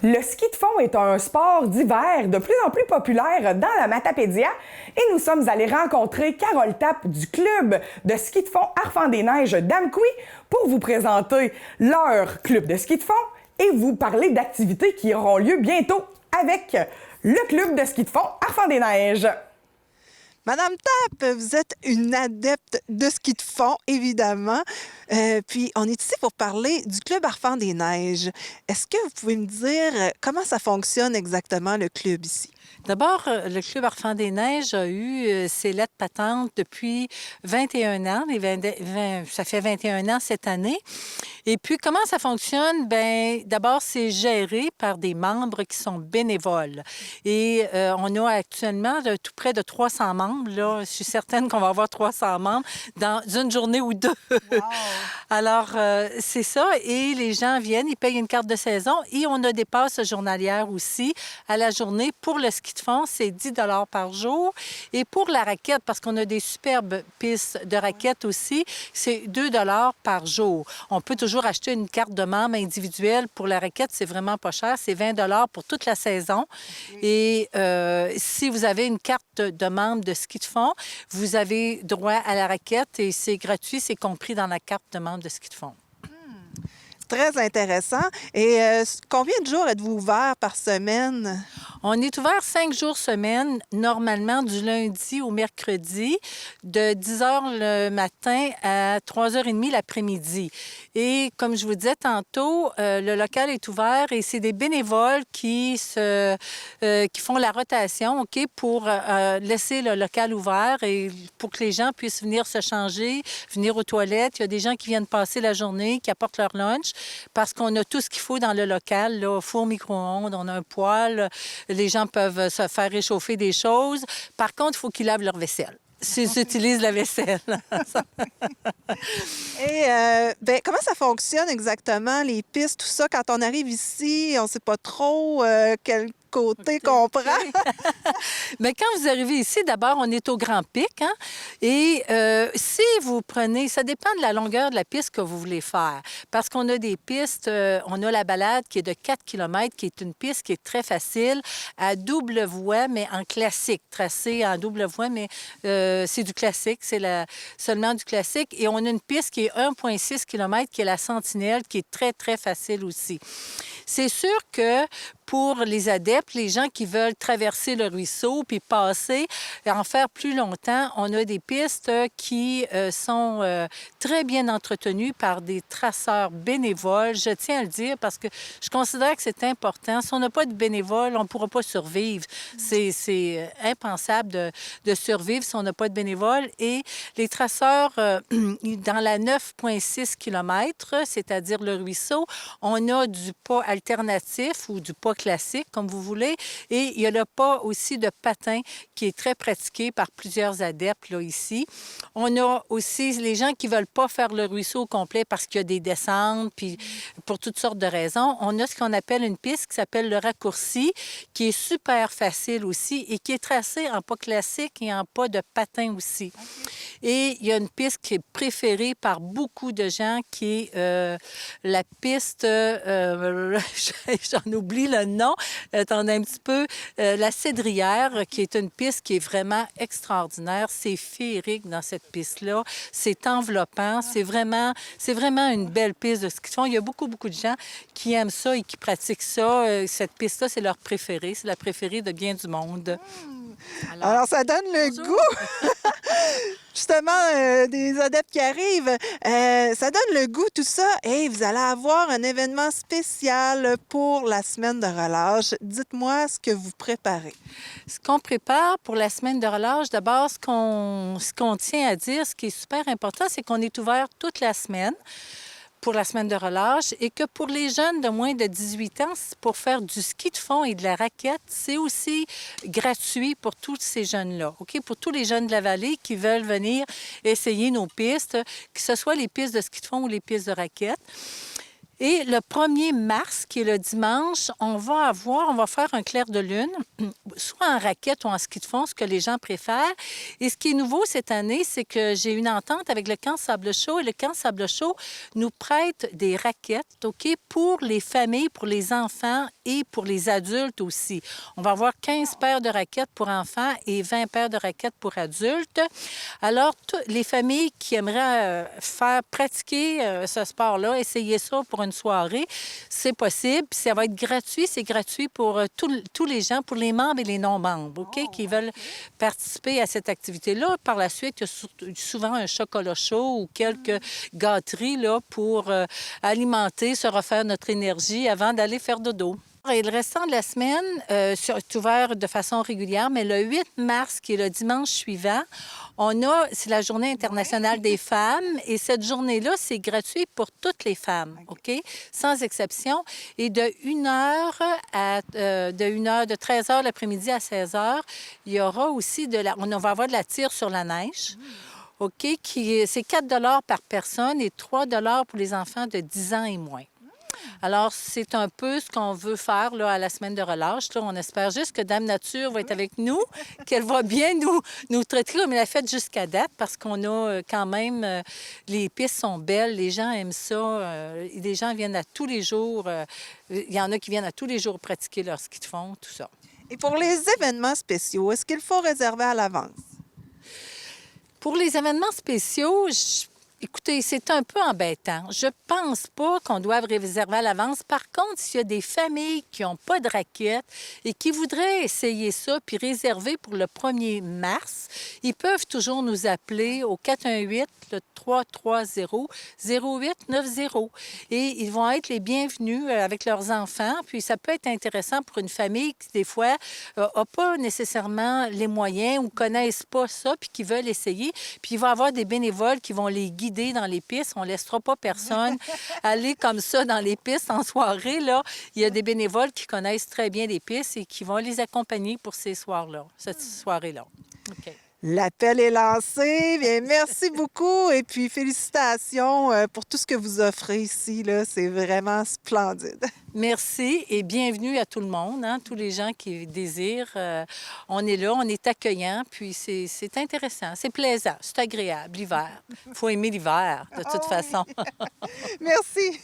Le ski de fond est un sport d'hiver de plus en plus populaire dans la Matapédia et nous sommes allés rencontrer Carole Tappe du club de ski de fond Arfand-des-Neiges d'Amqui pour vous présenter leur club de ski de fond et vous parler d'activités qui auront lieu bientôt avec le club de ski de fond Arfand-des-Neiges. Madame Tappe, vous êtes une adepte de ski de fond, évidemment. Puis, on est ici pour parler du Club Arfand-des-Neiges. Est-ce que vous pouvez me dire comment ça fonctionne exactement, le club ici? D'abord, le Club Arfand-des-Neiges a eu ses lettres patentes depuis 21 ans. Ça fait 21 ans cette année. Et puis, comment ça fonctionne? Bien, d'abord, c'est géré par des membres qui sont bénévoles. Et on a actuellement tout près de 300 membres. Là. Je suis certaine qu'on va avoir 300 membres dans une journée ou deux. Wow. Alors, c'est ça. Et les gens viennent, ils payent une carte de saison et on a des passes journalières aussi à la journée. Pour le ski de fond, c'est 10 $ par jour. Et pour la raquette, parce qu'on a des superbes pistes de raquettes aussi, c'est 2 $ par jour. On peut toujours acheter une carte de membre individuelle. Pour la raquette, c'est vraiment pas cher. C'est 20 $ pour toute la saison. Et si vous avez une carte de membre de ski de fond, vous avez droit à la raquette et c'est gratuit, c'est compris dans la carte de membre de ski de fond. Très intéressant. Et combien de jours êtes-vous ouvert par semaine? On est ouvert 5 jours semaine, normalement du lundi au mercredi, de 10 h le matin à 3 h 30 l'après-midi. Et comme je vous disais tantôt, le local est ouvert et c'est des bénévoles qui font la rotation, OK, pour laisser le local ouvert et pour que les gens puissent venir se changer, venir aux toilettes. Il y a des gens qui viennent passer la journée, qui apportent leur lunch, parce qu'on a tout ce qu'il faut dans le local, là, four micro-ondes, on a un poêle, les gens peuvent se faire réchauffer des choses. Par contre, il faut qu'ils lavent leur vaisselle. S'ils utilisent la vaisselle. Et comment ça fonctionne exactement, les pistes, tout ça? Quand on arrive ici, on ne sait pas trop quel côté qu'on prend. Bien, quand vous arrivez ici, d'abord, on est au Grand Pic. Hein? Et si vous prenez, ça dépend de la longueur de la piste que vous voulez faire. Parce qu'on a des pistes, on a la balade qui est de 4 km, qui est une piste qui est très facile, à double voie, mais en classique, tracée en double voie, mais c'est du classique, c'est seulement du classique. Et on a une piste qui est 1,6 km, qui est la Sentinelle, qui est très, très facile aussi. C'est sûr que pour les adeptes, les gens qui veulent traverser le ruisseau puis passer, en faire plus longtemps, on a des pistes qui sont très bien entretenues par des traceurs bénévoles. Je tiens à le dire parce que je considère que c'est important. Si on n'a pas de bénévoles, on ne pourra pas survivre. C'est impensable de survivre si on n'a pas de bénévoles. Et les traceurs, dans la 9,6 km, c'est-à-dire le ruisseau, on a du pas alternatif ou du pas classique, comme vous voulez. Et il y a le pas aussi de patin qui est très pratiqué par plusieurs adeptes là, ici. On a aussi les gens qui ne veulent pas faire le ruisseau au complet parce qu'il y a des descentes, puis pour toutes sortes de raisons. On a ce qu'on appelle une piste qui s'appelle le raccourci, qui est super facile aussi et qui est tracée en pas classique et en pas de patin aussi. Et il y a une piste qui est préférée par beaucoup de gens qui est la piste, j'en oublie le nom, attendez un petit peu, la Cédrière, qui est une piste qui est vraiment extraordinaire. C'est féerique dans cette piste-là. C'est enveloppant. C'est vraiment une belle piste de ski de fond. Il y a beaucoup, beaucoup de gens qui aiment ça et qui pratiquent ça. Cette piste-là, c'est leur préférée. C'est la préférée de bien du monde. Alors ça donne le goût! Justement, des adeptes qui arrivent, ça donne le goût, tout ça. Et vous allez avoir un événement spécial pour la semaine de relâche. Dites-moi ce que vous préparez. Ce qu'on prépare pour la semaine de relâche, d'abord, ce qu'on tient à dire, ce qui est super important, c'est qu'on est ouvert toute la semaine pour la semaine de relâche et que pour les jeunes de moins de 18 ans, pour faire du ski de fond et de la raquette, c'est aussi gratuit pour tous ces jeunes-là, OK? Pour tous les jeunes de la vallée qui veulent venir essayer nos pistes, que ce soit les pistes de ski de fond ou les pistes de raquette. Et le 1er mars, qui est le dimanche, on va faire un clair de lune, soit en raquette ou en ski de fond, ce que les gens préfèrent. Et ce qui est nouveau cette année, c'est que j'ai une entente avec le camp Sable Chaud et le camp Sable Chaud nous prête des raquettes, OK, pour les familles, pour les enfants et pour les adultes aussi. On va avoir 15 paires de raquettes pour enfants et 20 paires de raquettes pour adultes. Alors, les familles qui aimeraient faire pratiquer ce sport-là, essayer ça pour une soirée, c'est possible. Puis ça va être gratuit. C'est gratuit pour tous les gens, pour les membres et les non-membres, OK, qui veulent participer à cette activité-là. Par la suite, il y a souvent un chocolat chaud ou quelques gâteries là, pour alimenter, se refaire notre énergie avant d'aller faire dodo. Et le restant de la semaine, c'est ouvert de façon régulière, mais le 8 mars, qui est le dimanche suivant, c'est la Journée internationale des femmes. Et cette journée-là, c'est gratuit pour toutes les femmes, OK? Sans exception. Et de 13 h l'après-midi à 16 h, il y aura aussi on va avoir de la tire sur la neige. OK? C'est 4 par personne et 3 pour les enfants de 10 ans et moins. Alors, c'est un peu ce qu'on veut faire là, à la semaine de relâche. Là, on espère juste que Dame Nature va être avec nous, qu'elle va bien nous traiter comme elle a fait jusqu'à date, parce qu'on a quand même... les pistes sont belles, les gens aiment ça. Les gens viennent à tous les jours. Il y en a qui viennent à tous les jours pratiquer leur ski de fond, tout ça. Et pour les événements spéciaux, est-ce qu'il faut réserver à l'avance? Pour les événements spéciaux, écoutez, c'est un peu embêtant. Je pense pas qu'on doive réserver à l'avance. Par contre, s'il y a des familles qui n'ont pas de raquettes et qui voudraient essayer ça puis réserver pour le 1er mars, ils peuvent toujours nous appeler au 418-330-0890. Et ils vont être les bienvenus avec leurs enfants. Puis ça peut être intéressant pour une famille qui, des fois, n'a pas nécessairement les moyens ou ne connaissent pas ça puis qui veulent essayer. Puis il va y avoir des bénévoles qui vont les guider dans les pistes. On ne laissera pas personne aller comme ça dans les pistes en soirée. Là. Il y a des bénévoles qui connaissent très bien les pistes et qui vont les accompagner pour ces soirs-là, cette soirée-là. OK. L'appel est lancé. Bien, merci beaucoup et puis félicitations pour tout ce que vous offrez ici. Là. C'est vraiment splendide. Merci et bienvenue à tout le monde, hein, tous les gens qui désirent. On est là, on est accueillant, puis c'est intéressant, c'est plaisant, c'est agréable, l'hiver. Il faut aimer l'hiver, de toute façon. Merci.